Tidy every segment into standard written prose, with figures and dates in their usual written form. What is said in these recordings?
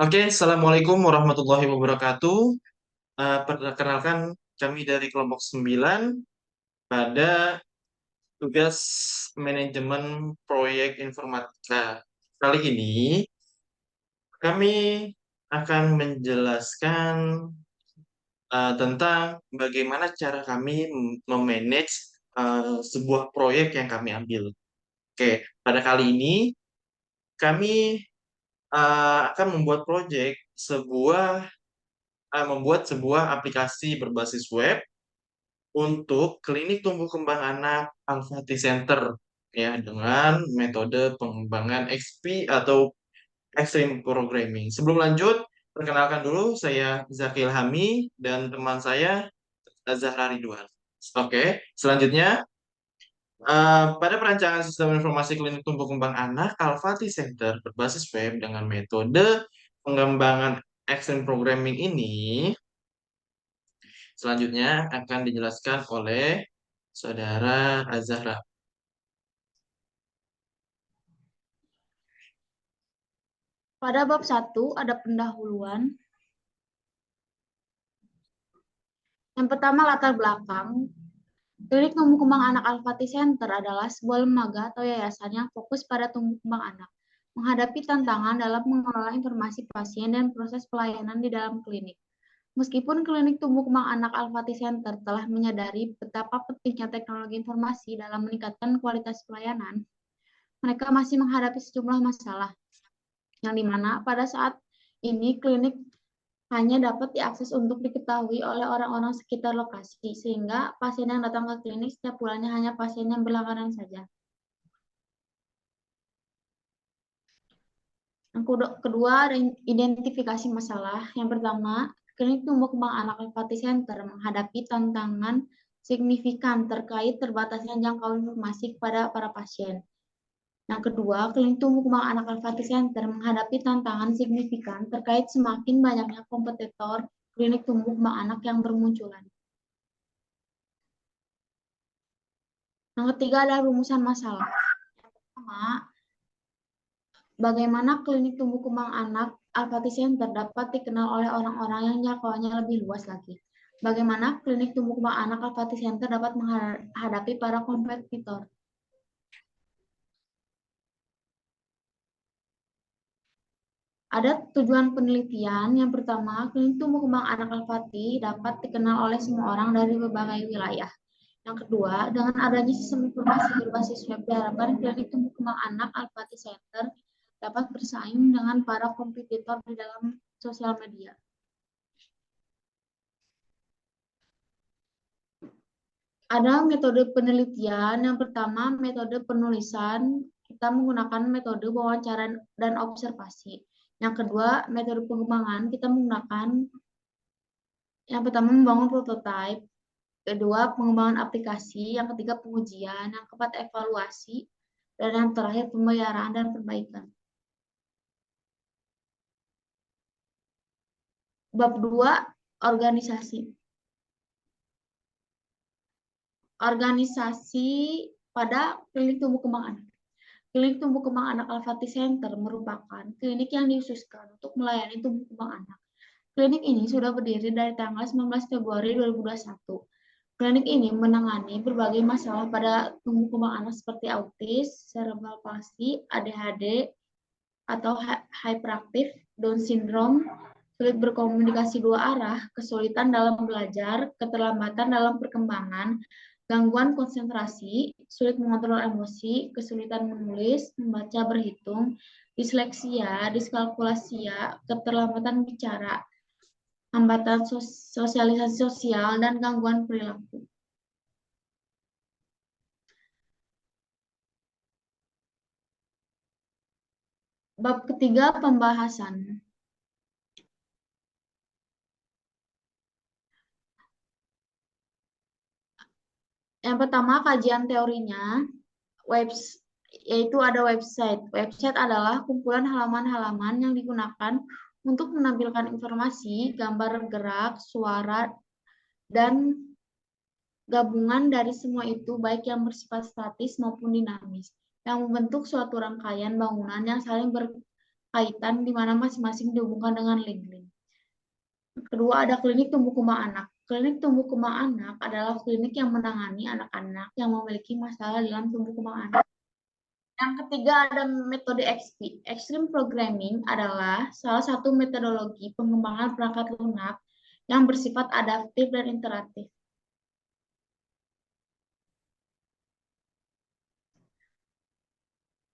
Oke, Assalamualaikum warahmatullahi wabarakatuh. Perkenalkan kami dari kelompok 9 pada tugas manajemen proyek informatika. Kali ini kami akan menjelaskan tentang bagaimana cara kami memanage sebuah proyek yang kami ambil. Oke, pada kali ini kami akan membuat sebuah aplikasi berbasis web untuk klinik tumbuh kembang anak Al-Fatih Center ya dengan metode pengembangan XP atau Extreme Programming. Sebelum lanjut, perkenalkan dulu saya Zakil Hami dan teman saya Zahra Ridwan. Oke, selanjutnya pada perancangan sistem informasi klinik tumbuh kembang anak Al-Fatih Center berbasis web dengan metode pengembangan Extreme Programming ini selanjutnya akan dijelaskan oleh Saudara Azahra. Pada bab 1 ada pendahuluan. Yang pertama latar belakang. Klinik tumbuh kembang anak Al-Fatih Center adalah sebuah lembaga atau yayasan yang fokus pada tumbuh kembang anak, menghadapi tantangan dalam mengelola informasi pasien dan proses pelayanan di dalam klinik. Meskipun klinik tumbuh kembang anak Al-Fatih Center telah menyadari betapa pentingnya teknologi informasi dalam meningkatkan kualitas pelayanan, mereka masih menghadapi sejumlah masalah, yang dimana pada saat ini klinik hanya dapat diakses untuk diketahui oleh orang-orang sekitar lokasi, sehingga pasien yang datang ke klinik setiap bulannya hanya pasien yang berlangganan saja. Yang kedua, ada identifikasi masalah. Yang pertama, klinik tumbuh kembang anak Al-Fatih Center menghadapi tantangan signifikan terkait terbatasnya jangkauan informasi kepada para pasien. Yang kedua, klinik tumbuh kembang anak Al-Fatih Center menghadapi tantangan signifikan terkait semakin banyaknya kompetitor klinik tumbuh kembang anak yang bermunculan. Yang ketiga adalah rumusan masalah. Yang pertama, bagaimana klinik tumbuh kembang anak Al-Fatih Center dapat dikenal oleh orang-orang yang jangkauannya lebih luas lagi. Bagaimana klinik tumbuh kembang anak Al-Fatih Center dapat menghadapi para kompetitor. Ada tujuan penelitian. Yang pertama, klinik tumbuh kembang anak Al-Fatih dapat dikenal oleh semua orang dari berbagai wilayah. Yang kedua, dengan adanya sistem informasi berbasis web, diharapkan klinik tumbuh kembang anak Al-Fatih Center dapat bersaing dengan para kompetitor di dalam sosial media. Ada metode penelitian. Yang pertama, metode penulisan. Kita menggunakan metode wawancara dan observasi. Yang kedua, metode pengembangan. Kita menggunakan yang pertama membangun prototipe, kedua pengembangan aplikasi, yang ketiga pengujian, yang keempat evaluasi, dan yang terakhir pembayaran dan perbaikan. Bab 2, organisasi. Organisasi pada klinik tumbuh kembang anak. Klinik tumbuh kembang anak Al-Fatih Center merupakan klinik yang dikhususkan untuk melayani tumbuh kembang anak. Klinik ini sudah berdiri dari tanggal 19 Februari 2021. Klinik ini menangani berbagai masalah pada tumbuh kembang anak seperti autis, cerebral palsy, ADHD, atau hyperaktif, Down syndrome, sulit berkomunikasi dua arah, kesulitan dalam belajar, keterlambatan dalam perkembangan, gangguan konsentrasi, sulit mengontrol emosi, kesulitan menulis, membaca, berhitung, disleksia, diskalkulasia, keterlambatan bicara, hambatan sosialisasi sosial, dan gangguan perilaku. Bab ketiga, pembahasan. Yang pertama, kajian teorinya, yaitu ada website. Website adalah kumpulan halaman-halaman yang digunakan untuk menampilkan informasi, gambar gerak, suara, dan gabungan dari semua itu, baik yang bersifat statis maupun dinamis, yang membentuk suatu rangkaian bangunan yang saling kaitan di mana masing-masing dihubungkan dengan link-link. Kedua, ada klinik tumbuh kembang anak. Klinik tumbuh kembang anak adalah klinik yang menangani anak-anak yang memiliki masalah dalam tumbuh kembang anak. Yang ketiga, ada metode XP. Extreme Programming adalah salah satu metodologi pengembangan perangkat lunak yang bersifat adaptif dan interaktif.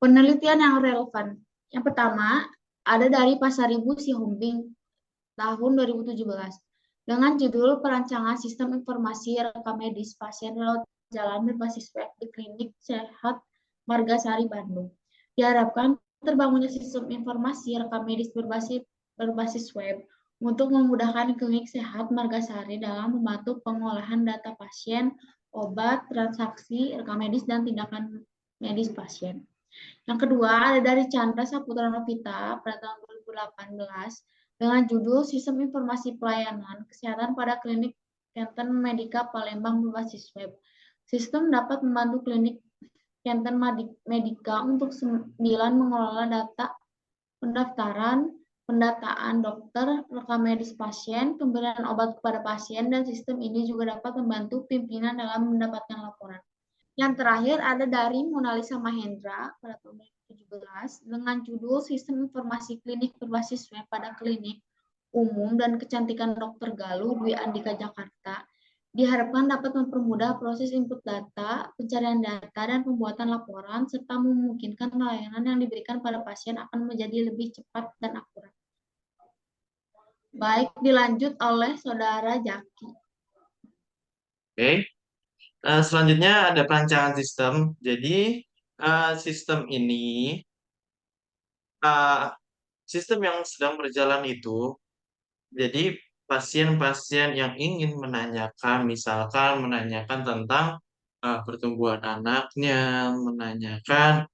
Penelitian yang relevan. Yang pertama, ada dari Pasaribu Sihombing tahun 2017 dengan judul Perancangan Sistem Informasi Rekam Medis Pasien Lewat Jalan Berbasis Web di Klinik Sehat Margasari Bandung. Diharapkan terbangunnya sistem informasi rekam medis berbasis web untuk memudahkan klinik sehat Margasari dalam membantu pengolahan data pasien, obat, transaksi, rekam medis, dan tindakan medis pasien. Yang kedua, ada dari Chandra Saputra Novita pada tahun 2018 dengan judul Sistem Informasi Pelayanan Kesehatan pada Klinik Kenten Medika Palembang berbasis web. Sistem dapat membantu klinik Kenten Medika untuk 9 mengelola data pendaftaran, pendataan dokter, rekam medis pasien, pemberian obat kepada pasien, dan sistem ini juga dapat membantu pimpinan dalam mendapatkan laporan. Yang terakhir ada dari Monalisa Mahendra pada tahun 2017 dengan judul Sistem Informasi Klinik Berbasis Web pada Klinik Umum dan Kecantikan Dr. Galuh Dwi Andika Jakarta diharapkan dapat mempermudah proses input data, pencarian data, dan pembuatan laporan, serta memungkinkan layanan yang diberikan pada pasien akan menjadi lebih cepat dan akurat. Baik, dilanjut oleh Saudara Jaki. Oke. Selanjutnya ada perancangan sistem. Jadi sistem ini, uh, sistem yang sedang berjalan itu, jadi pasien-pasien yang ingin menanyakan, misalkan menanyakan tentang pertumbuhan anaknya, menanyakan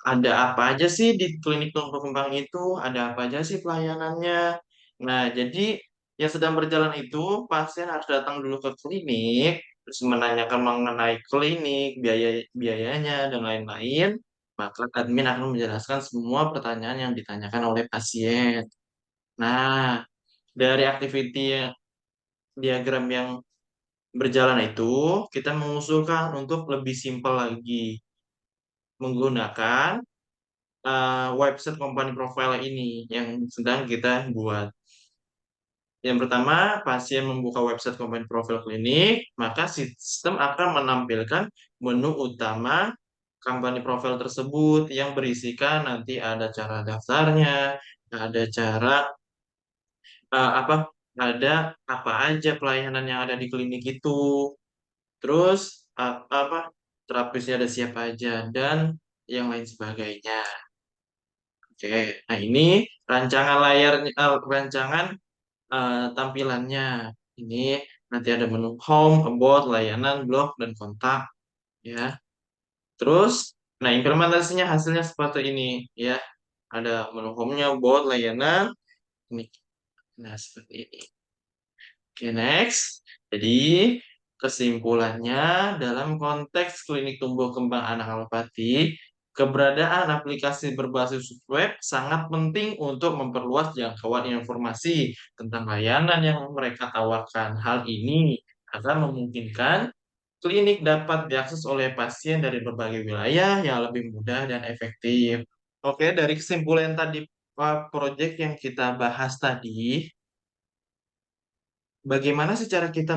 ada apa aja sih di klinik tumbuh kembang itu, ada apa aja sih pelayanannya. Nah, jadi yang sedang berjalan itu, pasien harus datang dulu ke klinik, terus menanyakan mengenai klinik, biayanya, dan lain-lain. Maka admin akan menjelaskan semua pertanyaan yang ditanyakan oleh pasien. Nah, dari activity diagram yang berjalan itu, kita mengusulkan untuk lebih simpel lagi, menggunakan website company profile ini yang sedang kita buat. Yang pertama, pasien membuka website company profile klinik, maka sistem akan menampilkan menu utama company profile tersebut yang berisikan nanti ada cara daftarnya, ada cara apa, ada apa aja pelayanan yang ada di klinik itu, terus apa terapisnya ada siapa aja dan yang lain sebagainya. Oke, nah ini rancangan layarnya, rancangan tampilannya. Ini nanti ada menu home, about, layanan, blog, dan kontak, ya. Terus, nah implementasinya hasilnya seperti ini, ya. Ada menu home-nya, about, layanan, ini. Nah, seperti ini. Oke, next. Jadi, kesimpulannya dalam konteks klinik tumbuh kembang anak alopati, keberadaan aplikasi berbasis web sangat penting untuk memperluas jangkauan informasi tentang layanan yang mereka tawarkan. Hal ini akan memungkinkan klinik dapat diakses oleh pasien dari berbagai wilayah yang lebih mudah dan efektif. Oke, dari kesimpulan tadi, proyek yang kita bahas tadi, bagaimana sih cara kita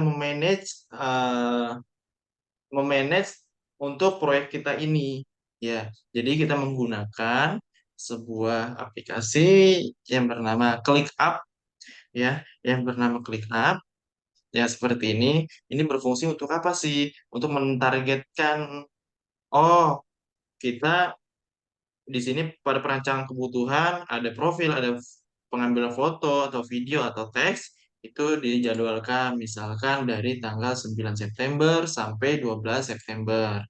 memanage untuk proyek kita ini? Ya, jadi kita menggunakan sebuah aplikasi yang bernama ClickUp, ya, yang bernama ClickUp. Ya, seperti ini. Ini berfungsi untuk apa sih? Untuk mentargetkan, oh, kita di sini pada perancangan kebutuhan ada profil, ada pengambilan foto atau video atau teks itu dijadwalkan misalkan dari tanggal 9 September sampai 12 September.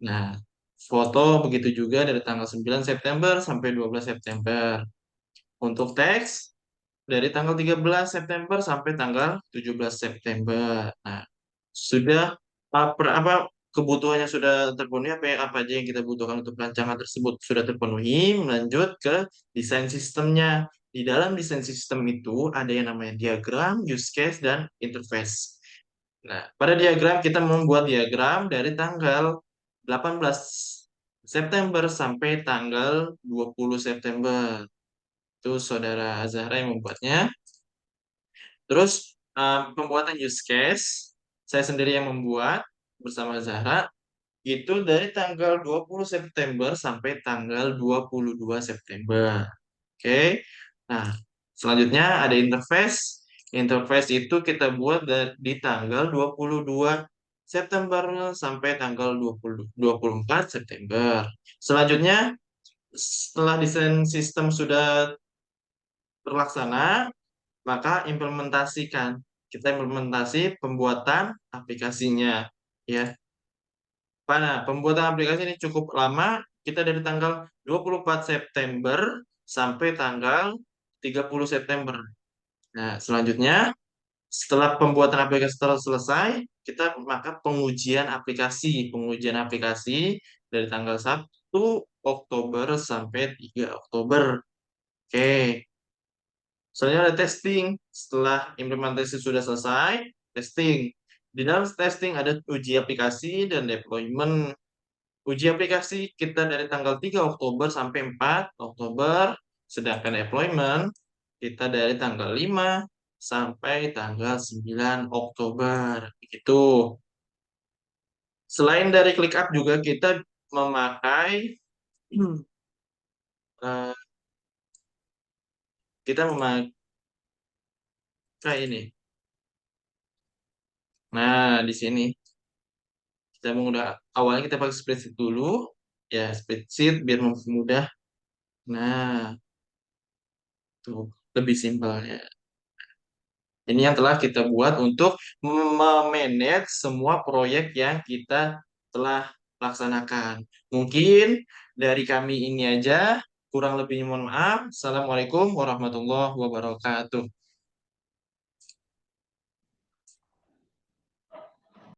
Nah, foto begitu juga dari tanggal 9 September sampai 12 September. Untuk teks dari tanggal 13 September sampai tanggal 17 September. Nah, sudah apa kebutuhannya sudah terpenuhi, apa aja yang kita butuhkan untuk rancangan tersebut sudah terpenuhi, melanjut ke desain sistemnya. Di dalam desain sistem itu ada yang namanya diagram, use case, dan interface. Nah, pada diagram kita membuat diagram dari tanggal 18 September sampai tanggal 20 September. Itu saudara Zahra yang membuatnya. Terus pembuatan use case, saya sendiri yang membuat bersama Zahra. Itu dari tanggal 20 September sampai tanggal 22 September. Oke. Nah, selanjutnya ada interface. Interface itu kita buat di tanggal 22 September sampai tanggal 24 September. Selanjutnya, setelah desain sistem sudah terlaksana, maka implementasikan. Kita implementasi pembuatan aplikasinya. Ya, pembuatan aplikasi ini cukup lama. Kita dari tanggal 24 September sampai tanggal 30 September. Nah, selanjutnya setelah pembuatan aplikasi telah selesai, kita maka pengujian aplikasi. Pengujian aplikasi dari tanggal 1 Oktober sampai 3 Oktober. Oke. Selanjutnya ada testing. Setelah implementasi sudah selesai, testing. Di dalam testing ada uji aplikasi dan deployment. Uji aplikasi kita dari tanggal 3 Oktober sampai 4 Oktober, sedangkan deployment kita dari tanggal 5 sampai tanggal 9 Oktober. Begitu. Selain dari ClickUp juga kita memakai eh, kita memakai ini. Nah, di sini kita menggunakan awalnya kita pakai spreadsheet dulu, ya spreadsheet biar mempermudah. Nah, tuh lebih simpelnya. Ini yang telah kita buat untuk memanage semua proyek yang kita telah laksanakan. Mungkin dari kami ini aja, kurang lebihnya mohon maaf. Assalamualaikum warahmatullahi wabarakatuh.